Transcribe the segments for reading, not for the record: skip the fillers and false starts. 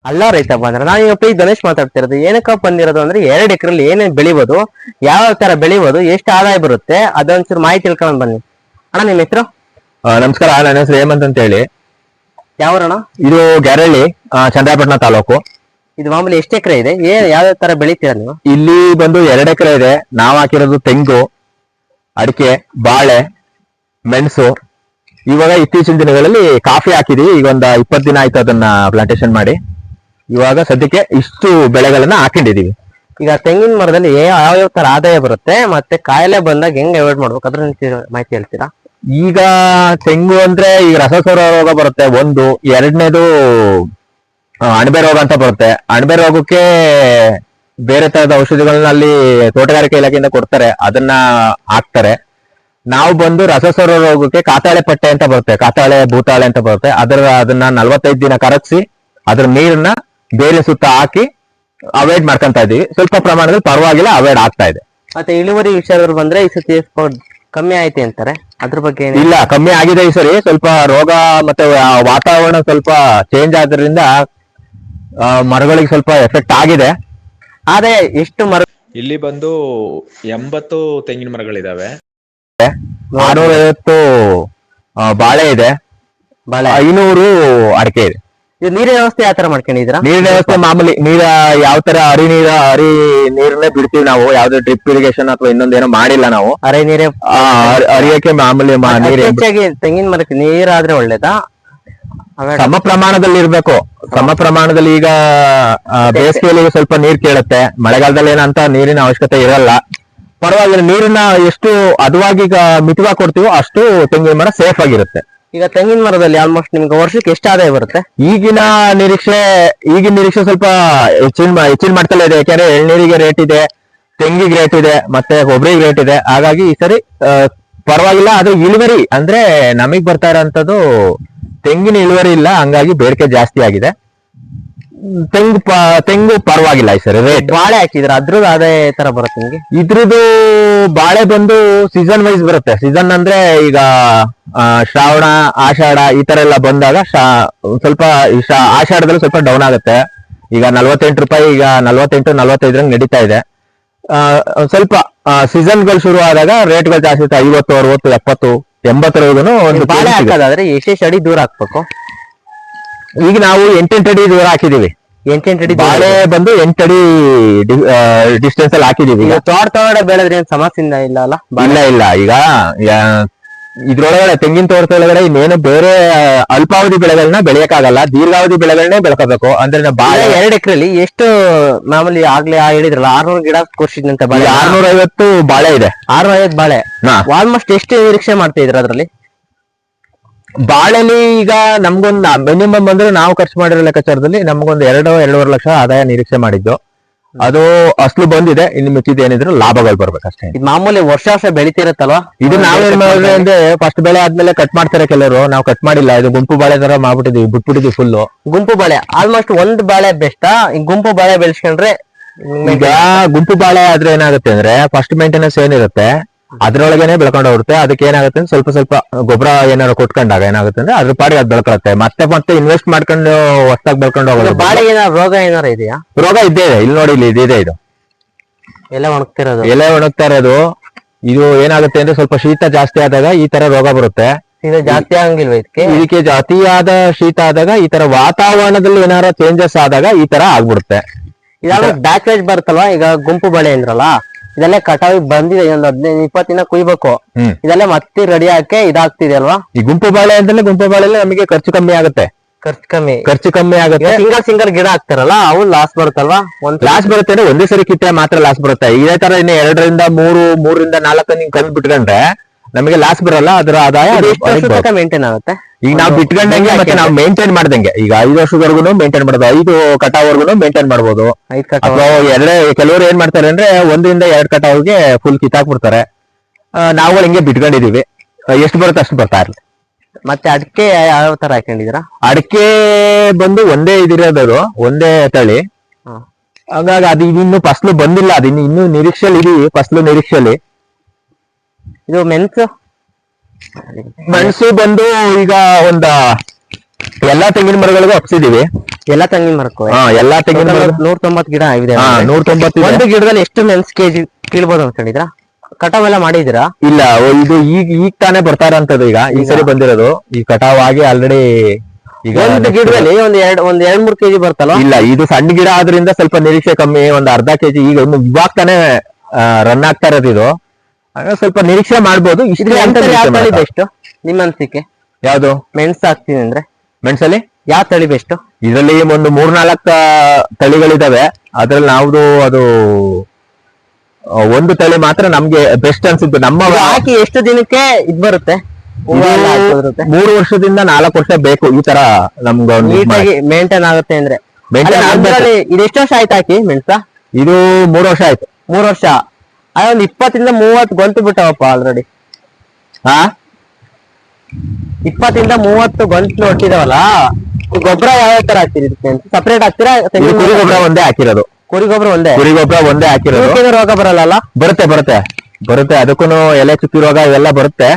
ಅಲ್ಲ ರೈತ ಬಂದ್ರೆ ನಾನು ಈಗ ಪಿ ಗಣೇಶ್ ಮಾತಾಡ್ತಿರೋದು. ಏನಕ್ಕ ಬಂದಿರೋದು ಅಂದ್ರೆ 2 ಎಕರೆಲಿ ಏನೇನ್ ಬೆಳಿಬೋದು, ಯಾವ ತರ ಬೆಳಿಬೋದು, ಎಷ್ಟು ಆದಾಯ ಬರುತ್ತೆ ಅದೊಂಚೂರು ಮಾಹಿತಿ ತಿಳ್ಕೊಂಡ್ ಬನ್ನಿ. ಅಣ್ಣ ನಿಮ್ಮ ಹೆಸರು? ನಮಸ್ಕಾರ, ನನ್ನ ಹೆಸರು ಹೇಮಂತ್ ಅಂತ ಹೇಳಿ. ಯಾವರಣ? ಇದು ಗ್ಯಾರಳ್ಳಿ, ಚಂದ್ರಾಪಟ್ಟಣ ತಾಲೂಕು. ಇದು ಮಾಮೂಲಿ ಎಷ್ಟು ಎಕರೆ ಇದೆ, ಯಾವ ತರ ಬೆಳಿತೀರಾ ನೀವು? ಇಲ್ಲಿ ಬಂದು 2 ಎಕರೆ ಇದೆ. ನಾವ್ ಹಾಕಿರೋದು ತೆಂಗು, ಅಡಿಕೆ, ಬಾಳೆ, ಮೆಣಸು. ಇವಾಗ ಇತ್ತೀಚಿನ ದಿನಗಳಲ್ಲಿ ಕಾಫಿ ಹಾಕಿದೀವಿ. ಈಗ ಒಂದು 20 ದಿನ ಆಯ್ತು ಅದನ್ನ ಪ್ಲಾಂಟೇಶನ್ ಮಾಡಿ. ಇವಾಗ ಸದ್ಯಕ್ಕೆ ಇಷ್ಟು ಬೆಳೆಗಳನ್ನ ಹಾಕೊಂಡಿದೀವಿ. ಈಗ ತೆಂಗಿನ ಮರದಲ್ಲಿ ಯಾವ ತರ ಆದಾಯ ಬರುತ್ತೆ, ಮತ್ತೆ ಕಾಯಿಲೆ ಬಂದಾಗ ಹೆಂಗ್ ಅವಾಯ್ಡ್ ಮಾಡ್ಬೇಕು ಅದ್ರ ಮಾಹಿತಿ ಹೇಳ್ತೀರಾ? ಈಗ ತೆಂಗು ಅಂದ್ರೆ ಈಗ ರಸಸೂರ ರೋಗ ಬರುತ್ತೆ ಒಂದು, ಎರಡನೇದು ಅಣಬೆ ರೋಗ ಅಂತ ಬರುತ್ತೆ. ಅಣಬೆ ರೋಗಕ್ಕೆ ಬೇರೆ ತರದ ಔಷಧಿಗಳನ್ನ ಅಲ್ಲಿ ತೋಟಗಾರಿಕೆ ಇಲಾಖೆಯಿಂದ ಕೊಡ್ತಾರೆ, ಅದನ್ನ ಹಾಕ್ತಾರೆ. ನಾವು ಬಂದು ರಸಸೂರ ರೋಗಕ್ಕೆ ಕಾತಾಳೆ ಪಟ್ಟೆ ಅಂತ ಬರುತ್ತೆ, ಕಾತಾಳೆ ಭೂತಾಳೆ ಅಂತ ಬರುತ್ತೆ. ಅದನ್ನ 45 ದಿನ ಕರಗಿಸಿ ಅದ್ರ ನೀರನ್ನ ಬೇರೆ ಸುತ್ತ ಹಾಕಿ ಅವಾಯ್ಡ್ ಮಾಡ್ಕೊಂತ ಇದೀವಿ. ಸ್ವಲ್ಪ ಪ್ರಮಾಣದಲ್ಲಿ ಪರವಾಗಿಲ್ಲ, ಅವಾಯ್ಡ್ ಆಗ್ತಾ ಇದೆ. ಮತ್ತೆ ಇಳುವರಿ ವಿಷಯದವ್ರು ಬಂದ್ರೆ ಈ ಸತಿ ಕಮ್ಮಿ ಆಯ್ತು ಅಂತಾರೆ, ಅದ್ರ ಬಗ್ಗೆ ಇಲ್ಲ, ಕಮ್ಮಿ ಆಗಿದೆ ಈ ಸರಿ. ಸ್ವಲ್ಪ ರೋಗ ಮತ್ತೆ ವಾತಾವರಣ ಸ್ವಲ್ಪ ಚೇಂಜ್ ಆದ್ರಿಂದ ಮರಗಳಿಗೆ ಸ್ವಲ್ಪ ಎಫೆಕ್ಟ್ ಆಗಿದೆ. ಆದಾಯ ಎಷ್ಟು ಮರ? ಇಲ್ಲಿ ಬಂದು 80 ತೆಂಗಿನ ಮರಗಳಿದಾವೆ, 650 ಬಾಳೆ ಇದೆ, ಬಾಳೆ, 500 ಅಡಿಕೆ ಇದೆ. ಇದು ನೀರಿನ ವ್ಯವಸ್ಥೆ ಯಾವ ತರ ಮಾಡ್ಕೊಂಡಿದ್ದೀರಾ? ನೀರಿನ ವ್ಯವಸ್ಥೆ ಮಾಮೂಲಿ ನೀರ ಯಾವ ತರ ಹರಿ ನೀರನ್ನೇ ಬಿಡ್ತೀವಿ ನಾವು. ಯಾವ್ದು ಡ್ರಿಪ್ ಇರಿಗೇಷನ್ ಅಥವಾ ಇನ್ನೊಂದೇನೋ ಮಾಡಿಲ್ಲ ನಾವು. ಅರೆ ನೀರೇ ಹರಿಯಕ್ಕೆ ಮಾಮೂಲಿ ನೀರು ಹೆಚ್ಚಾಗಿ ತೆಂಗಿನ ಮರಕ್ಕೆ ನೀರಾದ್ರೆ ಒಳ್ಳೇದಾ? ಸಮ ಪ್ರಮಾಣದಲ್ಲಿ ಇರ್ಬೇಕು. ಸಮ ಪ್ರಮಾಣದಲ್ಲಿ ಈಗ ಬೇಸಿಗೆಯಲ್ಲಿ ಸ್ವಲ್ಪ ನೀರ್ ಕೇಳುತ್ತೆ, ಮಳೆಗಾಲದಲ್ಲಿ ಏನಂತ ನೀರಿನ ಅವಶ್ಯಕತೆ ಇರಲ್ಲ. ಪರವಾಗಿಲ್ಲ, ನೀರನ್ನ ಎಷ್ಟು ಹದವಾಗಿ ಈಗ ಮಿತವಾಗಿ ಕೊಡ್ತೀವೋ ಅಷ್ಟು ತೆಂಗಿನ ಮರ ಸೇಫ್ ಆಗಿರುತ್ತೆ. ಈಗ ತೆಂಗಿನ ಮರದಲ್ಲಿ ಆಲ್ಮೋಸ್ಟ್ ನಿಮ್ಗೆ ವರ್ಷಕ್ಕೆ ಎಷ್ಟು ಆದಾಯ ಬರುತ್ತೆ? ಈಗಿನ ನಿರೀಕ್ಷೆ ಸ್ವಲ್ಪ ಹೆಚ್ಚಿನ ಮಾಡ್ತಲೇ ಇದೆ. ಯಾಕೆಂದ್ರೆ ಎಳ್ನೀರಿಗೆ ರೇಟ್ ಇದೆ, ತೆಂಗಿಗೆ ರೇಟ್ ಇದೆ, ಮತ್ತೆ ಕೊಬ್ಬರಿಗೆ ರೇಟ್ ಇದೆ. ಹಾಗಾಗಿ ಈ ಸರಿ ಪರವಾಗಿಲ್ಲ. ಅದು ಇಳುವರಿ ಅಂದ್ರೆ ನಮಗ್ ಬರ್ತಾ ಇರೋಂಥದ್ದು ತೆಂಗಿನ ಇಳುವರಿ ಇಲ್ಲ, ಹಂಗಾಗಿ ಬೇಡಿಕೆ ಜಾಸ್ತಿ ಆಗಿದೆ. ತೆಂಗು ಪರವಾಗಿಲ್ಲ ಈ ಸರಿ ರೇಟ್. ಬಾಳೆ ಹಾಕಿದ್ರೆ ಅದ್ರದ್ದು ಆದಾಯ ತರ ಬರುತ್ತೆ ನಿಮ್ಗೆ? ಇದ್ರದ್ದು ಬಾಳೆ ಬಂದು ಸೀಸನ್ ವೈಸ್ ಬರುತ್ತೆ. ಸೀಸನ್ ಅಂದ್ರೆ ಈಗ ಶ್ರಾವಣ, ಆಷಾಢ ಈ ತರ ಎಲ್ಲ ಬಂದಾಗ ಸ್ವಲ್ಪ ಆಷಾಢದಲ್ಲಿ ಸ್ವಲ್ಪ ಡೌನ್ ಆಗುತ್ತೆ. ಈಗ 48 ರೂಪಾಯಿ, ಈಗ 48-45 ನಡೀತಾ ಇದೆ. ಸ್ವಲ್ಪ ಸೀಸನ್ಗಳು ಶುರು ಆದಾಗ ರೇಟ್ಗಳು ಜಾಸ್ತಿ ಇರುತ್ತೆ. 50, 60, 70, 80 ಒಂದು ಬಾಳೆ ಹಾಕೋದಾದ್ರೆ ಎಷ್ಟೆಷ್ಟು ಅಡಿ ದೂರ ಹಾಕ್ಬೇಕು? ಈಗ ನಾವು 8 ಅಡಿ ದೂರ ಹಾಕಿದೀವಿ. 8 ಅಡಿ ಬಾಳೆ ಬಂದು 8 ಅಡಿ ಡಿಸ್ಟೆನ್ಸ್ ಅಲ್ಲಿ ಹಾಕಿದೀವಿ. ತೋಟ ಬೆಳೆದ್ರೆ ಏನ್ ಸಮಸ್ಯೆ ಇಲ್ಲ ಅಲ್ಲ? ಇಲ್ಲ. ಈಗ ಇದ್ರೊಳಗಡೆ ತೆಂಗಿನ ತೋಟದೊಳಗಡೆ ಇನ್ನೇನು ಬೇರೆ ಅಲ್ಪಾವಧಿ ಬೆಳೆಗಳನ್ನ ಬೆಳೆಯಕ್ಕಾಗಲ್ಲ, ದೀರ್ಘಾವಧಿ ಬೆಳೆಗಳನ್ನೇ ಬೆಳ್ಕೋಬೇಕು. ಅಂದ್ರೆ ಬಾಳೆ 2 ಎಕರೆಲಿ ಎಷ್ಟು ಮಾಮೂಲಿ ಆಗ್ಲೇ ಹೇಳಿದ್ರಲ್ಲ 600 ಗಿಡ ಕೊಡ್ಸಿದ್ನಂತ ಬಾಳೆ? 650 ಬಾಳೆ ಇದೆ. 650 ಬಾಳೆ ಆಲ್ಮೋಸ್ಟ್ ಎಷ್ಟು ನಿರೀಕ್ಷೆ ಮಾಡ್ತಾ ಇದ್ರ ಅದ್ರಲ್ಲಿ? ಬಾಳೆಲಿ ಈಗ ನಮ್ಗೊಂದು ಮಿನಿಮಮ್ ಅಂದ್ರೆ ನಾವು ಖರ್ಚು ಮಾಡಿರೋ ಲೆಕ್ಕಾಚಾರದಲ್ಲಿ ನಮ್ಗೊಂದು 2-2.5 ಲಕ್ಷ ಆದಾಯ ನಿರೀಕ್ಷೆ ಮಾಡಿದ್ದು. ಅದು ಅಸಲು ಬಂದಿದೆ. ಇನ್ನು ಮಿಕ್ಕಿದ ಏನಿದ್ರು ಲಾಭಗಳು ಬರ್ಬೇಕಷ್ಟೇ. ಇದು ಮಾಮೂಲಿ ವರ್ಷ ಬೆಳಿತಿರತ್ತಲ್ವಾ? ಇದು ನಾವೇನ್ ಮಾಡಿದ್ರೆ ಅಂದ್ರೆ ಫಸ್ಟ್ ಬೆಳೆ ಆದ್ಮೇಲೆ ಕಟ್ ಮಾಡ್ತಾರೆ ಕೆಲವರು. ನಾವು ಕಟ್ ಮಾಡಿಲ್ಲ, ಇದು ಗುಂಪು ಬಾಳೆ ತರ ಮಾಡ್ಬಿಟ್ಟಿದೀವಿ, ಬಿಟ್ಬಿಟ್ಟಿದೀವಿ ಫುಲ್. ಗುಂಪು ಬಾಳೆ ಆಲ್ಮೋಸ್ಟ್ ಒಂದು ಬಾಳೆ ಬೆಸ್ಟಾ? ಗುಂಪು ಬಾಳೆ ಬೆಳೆಸ್ಕೊಂಡ್ರೆ ಈಗ ಗುಂಪು ಬಾಳೆ ಆದ್ರೆ ಏನಾಗುತ್ತೆ ಅಂದ್ರೆ ಫಸ್ಟ್ ಮೇಂಟೆನೆನ್ಸ್ ಏನಿರುತ್ತೆ ಅದ್ರೊಳಗೇನೆ ಬೆಳ್ಕೊಂಡು ಹೋಗುತ್ತೆ. ಅದಕ್ಕೆ ಏನಾಗುತ್ತೆ ಅಂದ್ರೆ ಸ್ವಲ್ಪ ಗೊಬ್ಬರ ಏನಾದ್ರು ಕೊಟ್ಕೊಂಡಾಗ ಏನಾಗುತ್ತೆ ಅಂದ್ರೆ ಅದ್ರ ಪಾಡಿಗೆ ಅದು ಬೆಳ್ಕೊಳುತ್ತೆ. ಮತ್ತೆ ಇನ್ವೆಸ್ಟ್ ಮಾಡ್ಕೊಂಡು ಹೊಸದಾಗಿ ಬೆಳ್ಕೊಂಡು ಹೋಗೋದು. ಬಾಳೆ ಏನಾರು ರೋಗ ಏನಾರ ಇದೆಯಾ? ರೋಗ ಇದ್ದೇ ಇದೆ. ಇಲ್ಲಿ ನೋಡಿ, ಇಲ್ಲಿ ಇದಿದೆ, ಇದು ಎಲೆ ಒಣಗ್ತಿರೋದು. ಎಲೆ ಒಣಗ್ತಾ ಇರೋದು. ಇದು ಏನಾಗುತ್ತೆ ಅಂದ್ರೆ ಸ್ವಲ್ಪ ಶೀತ ಜಾಸ್ತಿ ಆದಾಗ ಈ ತರ ರೋಗ ಬರುತ್ತೆ. ಇದು ಜಾಸ್ತಿ ಆಗಂಗಿಲ್ವ ಇದಕ್ಕೆ? ಅತಿಯಾದ ಶೀತ ಆದಾಗ, ಈ ತರ ವಾತಾವರಣದಲ್ಲಿ ಏನಾರ ಚೇಂಜಸ್ ಆದಾಗ ಈ ತರ ಆಗ್ಬಿಡುತ್ತೆ. ಇದಾದ್ರೂ ಬ್ಯಾಕೇಜ್ ಬರುತ್ತಲ್ವಾ? ಈಗ ಗುಂಪು ಬಾಳೆ ಅಂದ್ರಲ್ಲ, ಇದೆಲ್ಲ ಕಟಾವಿ ಬಂದಿದೆ, ಒಂದು 15-20 ದಿನ ಕುಯ್ಬೇಕು. ಇದೆಲ್ಲ ಮತ್ತೆ ರೆಡಿ ಹಾಕಿ ಇದಾಗ್ತಿದೆ ಅಲ್ವಾ? ಈ ಗುಂಪು ಬಾಳೆ ಅಂತಲೇ ಗುಂಪು ಬಾಳೆಲ್ಲ ನಮಗೆ ಖರ್ಚು ಕಮ್ಮಿ ಆಗುತ್ತೆ. ಖರ್ಚು ಕಮ್ಮಿ ಆಗುತ್ತೆ. ಸಿಂಗಲ್ ಗಿಡ ಹಾಕ್ತಾರಲ್ಲ ಅವು ಲಾಸ್ ಬರುತ್ತಲ್ವಾ? ಲಾಸ್ ಬರುತ್ತೆ ಅಂದ್ರೆ ಒಂದೇ ಸರಿ ಕಿತ್ತರೆ ಮಾತ್ರ ಲಾಸ್ ಬರುತ್ತೆ. ಇದೇ ತರ ಇನ್ನು 2-3-4 ನೀವು ಕಮ್ಮಿ ಬಿಟ್ಕೊಂಡ್ರೆ ನಮಗೆ ಲಾಸ್ ಬರಲ್ಲ. ಅದರ ಆದಾಯ ಮೇಂಟೈನ್ ಆಗುತ್ತೆ. ಈಗ ನಾವು ಬಿಟ್ಕೊಂಡಂಗೆ ಮತ್ತೆ ನಾವು ಮೇಂಟೈನ್ ಮಾಡ್ದಂಗೆ ಈಗ 5 ವರ್ಷದವರೆಗೂ ಮೇಂಟೈನ್ ಮಾಡೋದು, 5 ಕಟಾವರ್ಗು ಮೇಂಟೈನ್ ಮಾಡ್ಬೋದು. ಅಥವಾ ಕೆಲವರು ಏನ್ ಮಾಡ್ತಾರೆ ಅಂದ್ರೆ 1-2 ಕಟಾವ್ಗೆ ಫುಲ್ ಕಿತ್ತಾಕ್ಬಿಡ್ತಾರೆ. ನಾವುಗಳು ಹಿಂಗೆ ಬಿಟ್ಕೊಂಡಿದೀವಿ. ಎಷ್ಟು ಬರುತ್ತೆ ಅಷ್ಟು ಬರ್ತಾ ಇರ್ಲಿ. ಮತ್ತೆ ಅಡಿಕೆ ಯಾವ ತರ ಹಾಕೊಂಡಿದೀರಾ? ಅಡಿಕೆ ಬಂದು ಒಂದೇ ಇದಿರೋದು, ಒಂದೇ ತಳಿ. ಹಾಗಾಗಿ ಅದು ಇನ್ನು ಫಸ್ಲು ಬಂದಿಲ್ಲ, ಅದು ಇನ್ನು ನಿರೀಕ್ಷೆಲಿ ಇದೀವಿ, ಫಸ್ಲು ನಿರೀಕ್ಷೆಲಿ. ಇದು ಮೆಣಸು ಬಂದು ಈಗ ಎಲ್ಲಾ ತೆಂಗಿನ ಮರಗಳಿಗೂ ಹಬ್ಸಿದೀವಿ. ಎಲ್ಲಾ ತೆಂಗಿನ ಮರಕ್ಕೂ ಎಲ್ಲಾ ತೆಂಗಿನ ಮರ 190 ಗಿಡ ಇದೆ. 190 ಒಂದು ಗಿಡದಲ್ಲಿ ಎಷ್ಟು ಮೆಣಸು ಕೆಜಿ ಕೀಳ್ಬೋದು ಅನ್ಕೊಂಡಿದ್ರಾ? ಕಟಾವ್ ಎಲ್ಲ ಮಾಡಿದಿರಾ? ಇಲ್ಲ, ಇದು ಈಗ ತಾನೇ ಬರ್ತಾ ಇರೋಂಥದ್ದು. ಈಗ ಈ ಸರಿ ಬಂದಿರೋದು. ಈ ಕಟಾವ್ ಆಗಿ ಆಲ್ರೆಡಿ ಈಗ ಒಂದು ಗಿಡದಲ್ಲಿ ಒಂದ್ 2-3 ಕೆಜಿ ಬರ್ತಲ್ಲ? ಇಲ್ಲ, ಇದು ಸಣ್ಣ ಗಿಡ ಆದ್ರಿಂದ ಸ್ವಲ್ಪ ನಿರೀಕ್ಷೆ ಕಮ್ಮಿ. ಒಂದ್ ಅರ್ಧ ಕೆಜಿ ಈಗ ಇವಾಗ ತಾನೇ ರನ್ ಆಗ್ತಾ ಇರೋದು ಇದು. ಹಾಗಾಗಿ ಸ್ವಲ್ಪ ನಿರೀಕ್ಷೆ ಮಾಡ್ಬೋದು. ಇಷ್ಟು ಅಂತ ಯಾವ ನಿರೀಕ್ಷೆ ತಳಿ ಮಾಡಲ್ಲ. ಬೆಸ್ಟ್ ನಿಮ್ಮ ಅನ್ಸಿಕೆ? ಯಾವ್ದು ಮೆಣಸು ಹಾಕ್ತೀನಿ ಅಂದ್ರೆ ಮೆಣಸಲ್ಲಿ ಯಾವ ತಳಿ ಬೆಸ್ಟ್? ಇದರಲ್ಲಿ ಒಂದು 3-4 ತಳಿಗಳಿದಾವೆ. ಅದ್ರಲ್ಲಿ ನಾವು ಅದು ಒಂದು ತಳಿ ಮಾತ್ರ ನಮ್ಗೆ ಬೆಸ್ಟ್ ಅನ್ಸಿದ್ದು. ನಮ್ಮ ಇದು ಹಾಕಿ ಎಷ್ಟು ದಿನಕ್ಕೆ ಇದ್ ಬರುತ್ತೆ? ಹೂವು ಎಲ್ಲ ಹಾಕೋದಿರುತ್ತೆ? 3 ವರ್ಷದಿಂದ 4 ವರ್ಷ ಬೇಕು. ಈ ತರ ನಮ್ಗೆ ನೀಟಾಗಿ ಮೇಂಟೈನ್ ಆಗುತ್ತೆ ಅಂದ್ರೆ. ಮೇಂಟೈನ್ ಅದ್ರಲ್ಲಿ ಇದು ಎಷ್ಟು ವರ್ಷ ಆಯ್ತು ಹಾಕಿ ಮೆಣಸ? ಇದು 3 ವರ್ಷ ಆಯ್ತು. 3 ವರ್ಷ. ಅದೊಂದು 20-30 ಗೊಂತು ಬಿಟ್ಟವಪ್ಪ ಆಲ್ರೆಡಿ. ಹಾ, 20-30 ಗಂಟ್ಲು ಹೊಟ್ಟಿದಾವಲ್ಲ. ಗೊಬ್ಬರ ಯಾವ ತರ ಹಾಕ್ತೀರಿ? ಸಪರೇಟ್ ಹಾಕ್ತೀರಾ? ಇದು ಕುರಿ ಗೊಬ್ಬರ ಒಂದೇ ಹಾಕಿರೋದು. ಕುರಿ ಗೊಬ್ಬರ ಒಂದೇ? ಕುರಿ ಗೊಬ್ಬರ ಒಂದೇ ಹಾಕಿರೋದು. ಇವಕ್ಕೇನು ರೋಗ ಬರಲ್ಲ? ಬರುತ್ತೆ ಅದಕ್ಕೂ ಎಲೆ ಚುಕ್ಕಿ ರೋಗ ಇವೆಲ್ಲ ಬರುತ್ತೆ.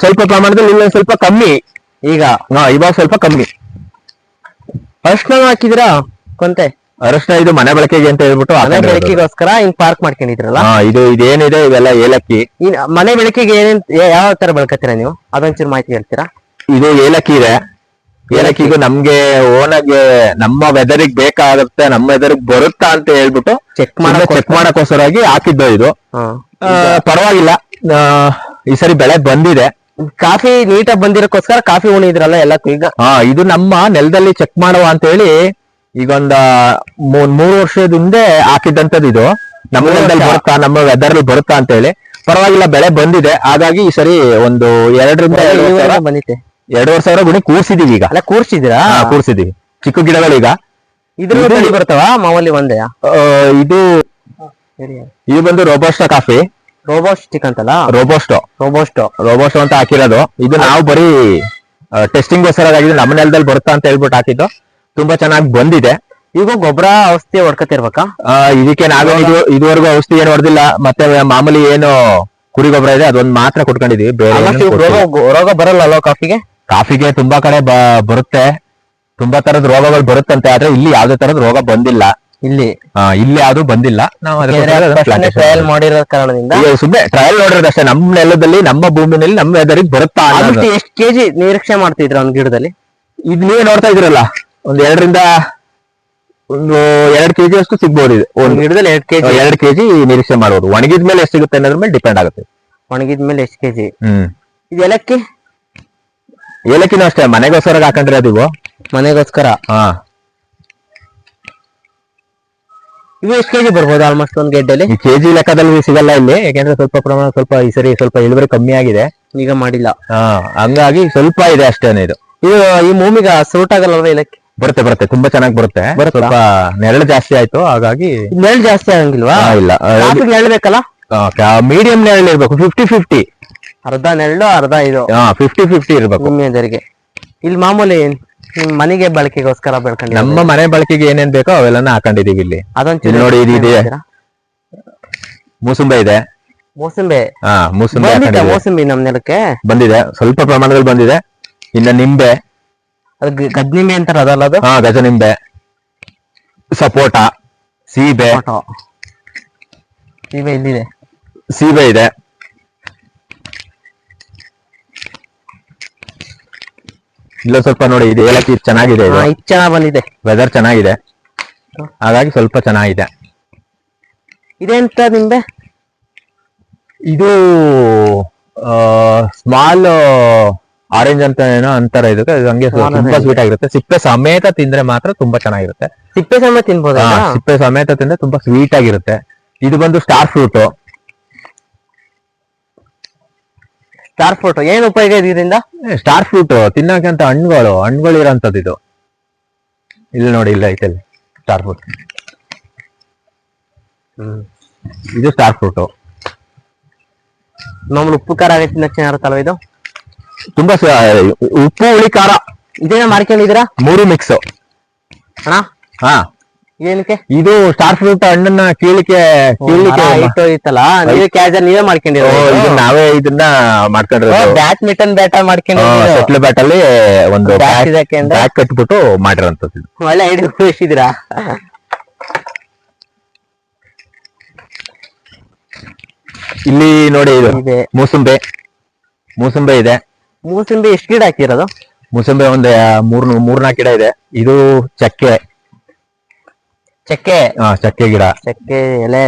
ಸ್ವಲ್ಪ ಪ್ರಮಾಣದಲ್ಲಿ ಇಲ್ಲ, ಸ್ವಲ್ಪ ಕಮ್ಮಿ ಈಗ. ಇವಾಗ ಸ್ವಲ್ಪ ಕಮ್ಮಿ. ಅರ್ಶಿನ ಹಾಕಿದಿರಾ ಕೊಂತೆ? ಅರಶಿನ ಇದು ಮನೆ ಬಳಕೆಗೆ ಅಂತ ಹೇಳ್ಬಿಟ್ಟು ಮನೆ ಬೆಳಕಿಗೋಸ್ಕರ ಹಿಂಗ್ ಪಾರ್ಕ್ ಮಾಡ್ಕೊಂಡಿದ್ರಲ್ಲ? ಇದೇನಿದೆ ಇವೆಲ್ಲ ಏಲಕ್ಕಿ. ಮನೆ ಬೆಳಕಿಗೆ ಏನೇನ್ ಯಾವ ತರ ಬೆಳ್ಕತ್ತೀರಾ ನೀವು? ಅದೊಂಚೂರು ಮಾಹಿತಿ ಹೇಳ್ತೀರಾ? ಇದು ಏಲಕ್ಕಿ ಇದೆ. ಏಲಕ್ಕಿಗೂ ನಮ್ಗೆ ಓನಾಗೆ ನಮ್ಮ ವೆದರಿಗೆ ಬೇಕಾಗುತ್ತೆ, ನಮ್ಮ ವೆದರ್ಗೆ ಬರುತ್ತಾ ಅಂತ ಹೇಳ್ಬಿಟ್ಟು ಚೆಕ್ ಮಾಡಕ್ಕೋಸ್ಕರಾಗಿ ಹಾಕಿದ್ದು ಇದು. ಪರವಾಗಿಲ್ಲ, ಈ ಸರಿ ಬೆಳೆ ಬಂದಿದೆ. ಕಾಫಿ ನೀಟಾಗಿ ಬಂದಿರೋಕ್ಕೋಸ್ಕರ ಕಾಫಿ ಉಣಿದ್ರಲ್ಲ ಎಲ್ಲಕ್ಕೂ ಈಗ? ಇದು ನಮ್ಮ ನೆಲದಲ್ಲಿ ಚೆಕ್ ಮಾಡುವ ಅಂತ ಹೇಳಿ ಈಗ ಒಂದ 3 ವರ್ಷದ ಹಿಂದೆ ಹಾಕಿದ್ದಂತದ್ದು ಇದು. ನಮ್ಮ ನೆಲದಲ್ಲಿ ಬರುತ್ತಾ, ನಮ್ಮ ವೆದರ್ ಬರುತ್ತಾ ಅಂತ ಹೇಳಿ. ಪರವಾಗಿಲ್ಲ, ಬೆಳೆ ಬಂದಿದೆ. ಹಾಗಾಗಿ ಈ ಸರಿ ಒಂದು 2-2.5 ಬಂದಿತ್ತೆ. 2,500 ಗುಣಿ ಕೂರ್ಸಿದೀವಿ ಈಗ. ಅಲ್ಲ, ಕೂರ್ಸಿದಿರಾ? ಕೂರ್ಸಿದೀವಿ ಚಿಕ್ಕ ಗಿಡಗಳು ಈಗ. ಇದ್ರ ತಳಿ ಬರ್ತಾವ ಮಾಮೂಲಿ ಒಂದೇ? ಇದು ಬಂದು ರೋಬೋಸ್ಟೋ ಕಾಫಿ. ರೋಬೋಸ್ಟಿಕ್ ಅಂತಲ್ಲ? ರೋಬೋಸ್ಟೋ ಅಂತ ಹಾಕಿರೋದು. ಇದು ನಾವು ಬರೀ ಟೆಸ್ಟಿಂಗ್ ಗೋಸ್ಕರ ನಮ್ಮ ನೆಲದಲ್ಲಿ ಬರುತ್ತಾ ಅಂತ ಹೇಳ್ಬಿಟ್ಟು ಹಾಕಿದ್ದು. ತುಂಬಾ ಚೆನ್ನಾಗಿ ಬಂದಿದೆ. ಈಗ ಗೊಬ್ಬರ ಔಷಧಿ ಹೊಡ್ಕತಿರ್ಬೇಕಾ? ಇದಕ್ಕೆ ನಾವೇನು ಇದುವರೆಗೂ ಔಷಧಿ ಏನು ಹೊಡೆದಿಲ್ಲ. ಮತ್ತೆ ಮಾಮೂಲಿ ಏನು ಕುರಿ ಗೊಬ್ಬರ ಇದೆ ಅದೊಂದು ಮಾತ್ರ ಕೊಟ್ಕೊಂಡಿದೀವಿ. ರೋಗ ಬರಲ್ಲ ಅಲ್ವಾ ಕಾಫಿಗೆ? ಕಾಫಿಗೆ ತುಂಬಾ ಕಡೆ ಬರುತ್ತೆ, ತುಂಬಾ ತರದ ರೋಗಗಳು ಬರುತ್ತಂತೆ. ಆದ್ರೆ ಇಲ್ಲಿ ಯಾವ್ದೇ ತರದ ರೋಗ ಬಂದಿಲ್ಲ. ಇಲ್ಲಿ ಯಾವ್ದು ಬಂದಿಲ್ಲ. ನಾವು ಟ್ರಯಲ್ ಮಾಡಿರೋ ಕಾರಣದಿಂದ ಸುಮ್ಮನೆ ಟ್ರಯಲ್ ನೋಡಿರೋದಷ್ಟೇ. ನಮ್ಮ ನೆಲದಲ್ಲಿ, ನಮ್ಮ ಭೂಮಿನಲ್ಲಿ, ನಮ್ಮ ವೆದರಿಗೆ ಬರುತ್ತಾ. ಎಷ್ಟು ಕೆಜಿ ನಿರೀಕ್ಷೆ ಮಾಡ್ತಿದ್ರ ಒಂದ್ ಗಿಡದಲ್ಲಿ? ಇದು ನೀವೇ ನೋಡ್ತಾ ಇದ್ರಲ್ಲ, ಒಂದು 2 ಕೆಜಿ ಅಷ್ಟು ಸಿಗ್ಬೋದು. ಇದು ಒಂದು ಗಿಡದಲ್ಲಿ 2 ಕೆಜಿ ನಿರೀಕ್ಷೆ ಮಾಡಬಹುದು. ಒಣಗಿದ ಮೇಲೆ ಎಷ್ಟು ಸಿಗುತ್ತೆ ಅನ್ನೋದ್ರ ಮೇಲೆ ಡಿಪೆಂಡ್ ಆಗುತ್ತೆ. ಒಣಗಿದ ಮೇಲೆ ಎಷ್ಟು ಕೆಜಿ? ಇದು ಏಲಕ್ಕಿನೂ ಅಷ್ಟೇ, ಮನೆಗೋಸ್ಕರ ಹಾಕೊಂಡಿರೋದು ಇವು. ಮನೆಗೋಸ್ಕರ? ಇವು ಎಷ್ಟು ಕೆಜಿ ಬರ್ಬೋದು ಆಲ್ಮೋಸ್ಟ್ ಒಂದ್ ಗೆಡ್ಡೆಲಿ? ಕೆಜಿ ಲೆಕ್ಕದಲ್ಲಿ ಸಿಗಲ್ಲ ಇಲ್ಲಿ, ಯಾಕೆಂದ್ರೆ ಸ್ವಲ್ಪ ಪ್ರಮಾಣ ಈ ಸರಿ ಸ್ವಲ್ಪ ಇಳುವರಿ ಕಮ್ಮಿ ಆಗಿದೆ. ಈಗ ಮಾಡಿಲ್ಲ, ಹಂಗಾಗಿ ಸ್ವಲ್ಪ ಇದೆ ಅಷ್ಟೇನೆ. ಇದು ಈ ಭೂಮಿಗೆ ಸೂಟ್ ಆಗಲ್ಲ ಏಲಕ್ಕಿ? ಬರುತ್ತೆ, ತುಂಬಾ ಚೆನ್ನಾಗಿ ಬರುತ್ತೆ. ಸ್ವಲ್ಪ ನೆರಳು ಜಾಸ್ತಿ ಆಯ್ತು, ಹಾಗಾಗಿ. ನೆರಳು ಜಾಸ್ತಿ ಆಗಂಗಿಲ್ವಾ? ಇಲ್ಲ, ನೆರಳು ಬೇಕಲ್ಲ? ಮೀಡಿಯಂ ನೆರಳು ಇರ್ಬೇಕು. 50-50, ಅರ್ಧ ನೆರಳು ಅರ್ಧ ಇದು. 50-50 ಇರ್ಬೇಕು ಭೂಮಿಯದರಿಗೆ. ಇಲ್ಲಿ ಮಾಮೂಲಿ ನಿಮ್ ಮನೆಗೆ ಬಳಕೆಗೋಸ್ಕರ ಬೆಳ್ಕೊಂಡು, ನಮ್ಮ ಮನೆ ಬಳಕೆಗೆ ಏನೇನ್ ಬೇಕೋ ಅವೆಲ್ಲ ಹಾಕೊಂಡಿದೀವಿ ಇಲ್ಲಿ. ಅದೊಂದು ನೋಡಿ, ಇದೆ ಮೂಸುಂಬೆ ಇದೆ. ಮೂಸಂಬೆ ಮೂಸಂಬಿ ನಮ್ ನೆಲಕ್ಕೆ ಬಂದಿದೆ, ಸ್ವಲ್ಪ ಪ್ರಮಾಣದಲ್ಲಿ ಬಂದಿದೆ. ಇನ್ನ ನಿಂಬೆ, ಅದು ಗದ್ನಿಂಬೆ ಅಂತಾರ ಅದಲ್ಲ? ಅದು ಗಜ ನಿಂಬೆ, ಸಪೋಟ, ಸೀಬೆ ಇಲ್ಲಿದೆ. ಸೀಬೆ ಇದೆ. ಇಲ್ಲ ಸ್ವಲ್ಪ ನೋಡಿ, ಇದು ಏಲಕ್ಕಿ ಚೆನ್ನಾಗಿದೆ. ಚೆನ್ನಾಗಿ ಬಂದಿದೆ, ವೆದರ್ ಚೆನ್ನಾಗಿದೆ, ಹಾಗಾಗಿ ಸ್ವಲ್ಪ ಚೆನ್ನಾಗಿದೆ. ಇದೆಂತ ನಿಂಬೆ? ಇದು ಸ್ಮಾಲ್ ಆರೆಂಜ್ ಅಂತ ಏನೋ ಅಂತಾರೆ. ಇದಕ್ಕೆ ಹಂಗೆ ತುಂಬಾ ಸ್ವೀಟ್ ಆಗಿರುತ್ತೆ. ಸಿಪ್ಪೆ ಸಮೇತ ತಿಂದ್ರೆ ಮಾತ್ರ ತುಂಬಾ ಚೆನ್ನಾಗಿರುತ್ತೆ. ಸಿಪ್ಪೆ ಸಮೇತ ತಿನ್ಬೋದಾ? ಸಿಪ್ಪೆ ಸಮೇತ ತಿಂದ್ರೆ ತುಂಬಾ ಸ್ವೀಟ್ ಆಗಿರುತ್ತೆ. ಇದು ಬಂದು ಸ್ಟಾರ್ ಫ್ರೂಟ್. ಏನ್ ಉಪಯೋಗ ಇದರಿಂದ? ಸ್ಟಾರ್ ಫ್ರೂಟ್ ತಿನ್ನಕಂತ ಹಣ್ಣುಗಳು ಇರೋಂಥದ್ದು ಇದು. ಇಲ್ಲಿ ನೋಡಿ, ಇಲ್ಲ ಐತೆ ಸ್ಟಾರ್ ಫ್ರೂಟ್. ಇದು ಸ್ಟಾರ್ ಫ್ರೂಟ್. ಮಾಮೂಲು ಉಪ್ಪು ಖಾರ ಆಗೈತಿ ಚೆನ್ನಾಗಿರುತ್ತಲ್ವ ಇದು? ತುಂಬಾ ಉಪ್ಪು ಹುಳಿ ಖಾರ ಇದೇನ ಮಾರ್ಕೊಂಡಿದ್ದೀರಾ? 3 ಮಿಕ್ಸ್ ಅಣ್ಣ. ಏನಕ್ಕೆ ಇದು ಸ್ಟಾರ್ ಫ್ರೂಟ್ ಹಣ್ಣನ್ನ ಕೀಳಿಕೆ ಇತ್ತಲ್ಲ ನೀವೇ ಕ್ಯಾಜರ್ ನೀವೇ ಮಾಡ್ಕೊಂಡಿರೋ ಇದನ್ನ ನಾವೇ ಇದನ್ನ ಮಾಡ್ಕೊಂಡಿರೋದು ಬ್ಯಾಡ್ಮಿಂಟನ್ ಬ್ಯಾಟ ಮಾಡ್ಕೊಂಡಿರೋ ಶಟ್ಲ್ ಬ್ಯಾಟ್ ಅಲ್ಲಿ ಒಂದು Bat ಇದಕ್ಕೆ ಅಂದ್ರೆ? ಬ್ಯಾಟ್ ಕಟ್ಬಿಟ್ಟು ಮಾಡಿರೋಂಥದ್ದು. ಒಳ್ಳೆ ಐಡಿಯಾ ಉಳಿಸಿದಿರಾ. ಇಲ್ಲಿ ನೋಡಿ ಇದು ಇದೆ. ಮೂಸಂಬೆ ಇದೆ. ಮೂಸಂಬಿ ಎಷ್ಟು ಗಿಡ ಹಾಕಿರೋದು? ಮೂಸಂಬೆ ಒಂದ್ ಮೂರ್ನಾಲ್ಕು ಗಿಡ ಇದೆ. ಇದು ಚಕ್ಕೆ ಚಕ್ಕೆ ಗಿಡ, ಚಕ್ಕೆ ಎಲೆ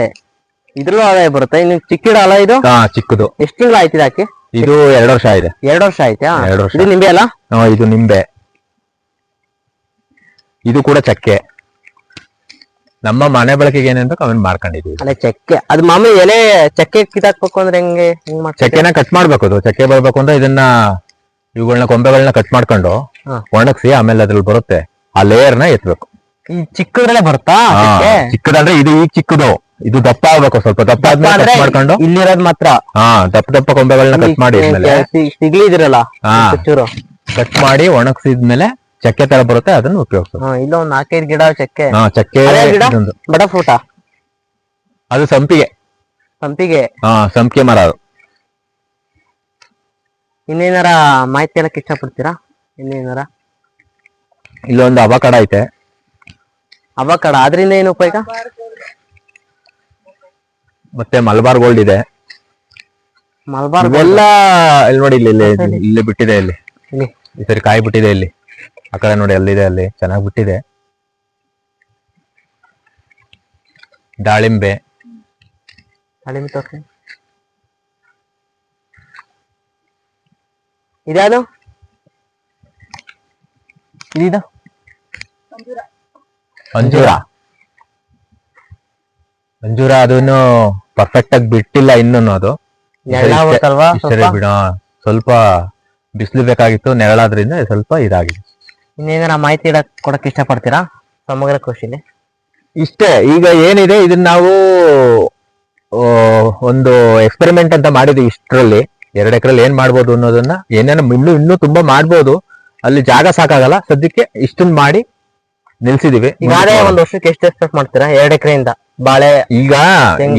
ಇದ್ರಲ್ಲೂ ಆದಾಯ ಬರುತ್ತೆ. ಇನ್ನು ಚಿಕ್ಕ ಗಿಡ ಅಲ್ಲ ಇದು? ಚಿಕ್ಕದು. ಎಷ್ಟು ತಿಂಗಳು ಆಯ್ತಿದೆ ಹಾಕಿ? ಇದು 2 ವರ್ಷ ಇದೆ. 2 ವರ್ಷ ಆಯ್ತಾ? 2 ವರ್ಷ. ಇದು ನಿಂಬೆ ಅಲ್ಲ? ಇದು ನಿಂಬೆ. ಇದು ಕೂಡ ಚಕ್ಕೆ. ನಮ್ಮ ಮನೆ ಬಳಕೆಗೆ ಏನೇನು ಕಮೆಂಟ್ ಮಾಡ್ಕೊಂಡಿದೀವಿ. ಅಲ್ಲ ಚಕ್ಕೆ ಅದು ಮಾಮೂಲಿ ಎಲೆ ಚಕ್ಕೆ ಕಿತ್ತಾಕ್ಬೇಕು ಅಂದ್ರೆ ಹೆಂಗ್ ಮಾಡ್ತಾರೆ? ಚಕ್ಕೆನ ಕಟ್ ಮಾಡ್ಬೇಕು. ಅದು ಚಕ್ಕೆ ಬರ್ಬೇಕು ಅಂದ್ರೆ ಇದನ್ನ ಇವುಗಳನ್ನ ಕೊಂಬೆಗಳನ್ನ ಕಟ್ ಮಾಡ್ಕೊಂಡು ಒಣಗಿಸಿ ಆಮೇಲೆ ಅದ್ರಲ್ಲಿ ಬರುತ್ತೆ ಆ ಲೇಯರ್ನ ಎತ್ಬೇಕು. ಈ ಚಿಕ್ಕದ್ರಲ್ಲೇ ಬರುತ್ತಾ? ಚಿಕ್ಕದಂದ್ರೆ ಇದು ಈಗ ಚಿಕ್ಕದು. ಇದು ದಪ್ಪ ಆಗ್ಬೇಕು. ಸ್ವಲ್ಪ ದಪ್ಪ ಆದ್ಮೇಲೆ ಕಟ್ ಮಾಡ್ಕೊಂಡು ಇಲ್ಲಿರೋದ್ ಮಾತ್ರ ದಪ್ಪ ಕೊಂಬೆಗಳನ್ನ ಕಟ್ ಮಾಡಿ ಸಿಗ್ಲಿದಿರಲ್ಲ ಚೂರು ಕಟ್ ಮಾಡಿ ಒಣಗಿಸಿದ್ಮೇಲೆ ಚಕ್ಕೆ ತರ ಬರುತ್ತೆ, ಅದನ್ನ ಉಪಯೋಗಿಸೋದು. ಇಲ್ಲ ಒಂದ್ 4-5 ಗಿಡ ಚಕ್ಕೆ. ಚಕ್ಕೆ ಗಿಡ ಬಡ ಫ್ರೂಟ ಅದು ಸಂಪಿಗೆ ಮರ. ಅದು ಇನ್ನೇನಾರ ಮಾಹಿತಿ ಹೇಳಕ್ ಇಷ್ಟಪಡ್ತೀರಾ? ಇನ್ನೇನಾರ ಇಲ್ಲೊಂದು ಅವಕಾಡ ಐತೆ. ಅವಕಾಡ ಅದರಿಂದ ಏನು ಉಪಯೋಗ? ಮತ್ತೆ ಮಲಬಾರ್ ಗೋಲ್ಡ್ ಇದೆ. ಮಲಬಾರ್ ಎಲ್ಲ ಇಲ್ಲಿ ನೋಡಿ, ಇಲ್ಲಿ ಬಿಟ್ಟಿದೆ. ಇಲ್ಲಿ ಈ ಸರಿ ಕಾಯಿ ಬಿಟ್ಟಿದೆ. ಇಲ್ಲಿ ಆ ಕಡೆ ನೋಡಿ, ಅಲ್ಲಿದೆ, ಅಲ್ಲಿ ಚೆನ್ನಾಗಿ ಬಿಟ್ಟಿದೆ. ದಾಳಿಂಬೆ ತೋರಿಸಿ. ಇದ್ಯಾವುದು? ಇದು ಅಂಜೂರ ಅದನ್ನು ಪರ್ಫೆಕ್ಟ್ ಆಗಿ ಬಿಟ್ಟಿಲ್ಲ ಇನ್ನೂ. ಅದು ಬಿಡ ಸ್ವಲ್ಪ ಬಿಸಿಲು ಬೇಕಾಗಿತ್ತು, ನೆರಳಾದ್ರಿಂದ ಸ್ವಲ್ಪ ಇದಾಗಿದೆ. ಇನ್ನೇನಾರ ಮಾಹಿತಿ ಕೊಡಕ್ ಇಷ್ಟಪಡ್ತೀರಾ ಸಮಗ್ರ ಕೃಷಿಲಿ? ಇಷ್ಟೇ. ಈಗ ಏನಿದೆ ಇದನ್ನ ನಾವು ಒಂದು ಎಕ್ಸ್ಪೆರಿಮೆಂಟ್ ಅಂತ ಮಾಡಿದ್ವಿ. ಇಷ್ಟರಲ್ಲಿ 2 ಎಕರೆಲ್ಲಿ ಏನ್ ಮಾಡ್ಬೋದು ಅನ್ನೋದನ್ನ, ಏನೇನು ಇನ್ನೂ ತುಂಬಾ ಮಾಡ್ಬೋದು. ಅಲ್ಲಿ ಜಾಗ ಸಾಕಾಗಲ್ಲ. ಸದ್ಯಕ್ಕೆ ಇಷ್ಟನ್ನ ಮಾಡಿ ನಿಲ್ಸಿದೀವಿ. ಈಗ ಒಂದ್ ವರ್ಷಕ್ಕೆ ಎಷ್ಟು ಎಕ್ಸ್ಪೆಕ್ಟ್ ಮಾಡ್ತೀರಾ 2 ಎಕರೆಯಿಂದ ಬಾಳೆ? ಈಗ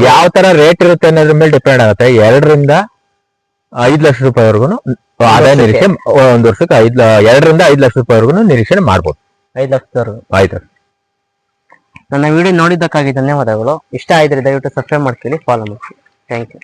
ಯಾವ ತರ ರೇಟ್ ಇರುತ್ತೆ ಅನ್ನೋದ್ರ ಮೇಲೆ ಡಿಪೆಂಡ್ ಆಗುತ್ತೆ. 2 ರಿಂದ 5 ಲಕ್ಷ ರೂಪಾಯಿವರೆಗೂ ಆದಾಯ ನಿರೀಕ್ಷೆ ಒಂದ್ ವರ್ಷಕ್ಕೆ 2 ರಿಂದ 5 ಲಕ್ಷ ರೂಪಾಯಿವರೆಗೂ ನಿರೀಕ್ಷೆ ಮಾಡ್ಬೋದು. 5 ಲಕ್ಷದವರೆಗೂ. ಆಯ್ತು. ನನ್ನ ವಿಡಿಯೋ ನೋಡಿದ್ದಕ್ಕಾಗಿ ಧನ್ಯವಾದಗಳು. ಇಷ್ಟ ಆಯ್ತು ದಯವಿಟ್ಟು ಸಬ್ಸ್ಕ್ರೈಬ್ ಮಾಡ್ತೀನಿ, ಫಾಲೋ ಮಾಡ್ತೀನಿ. Thank you.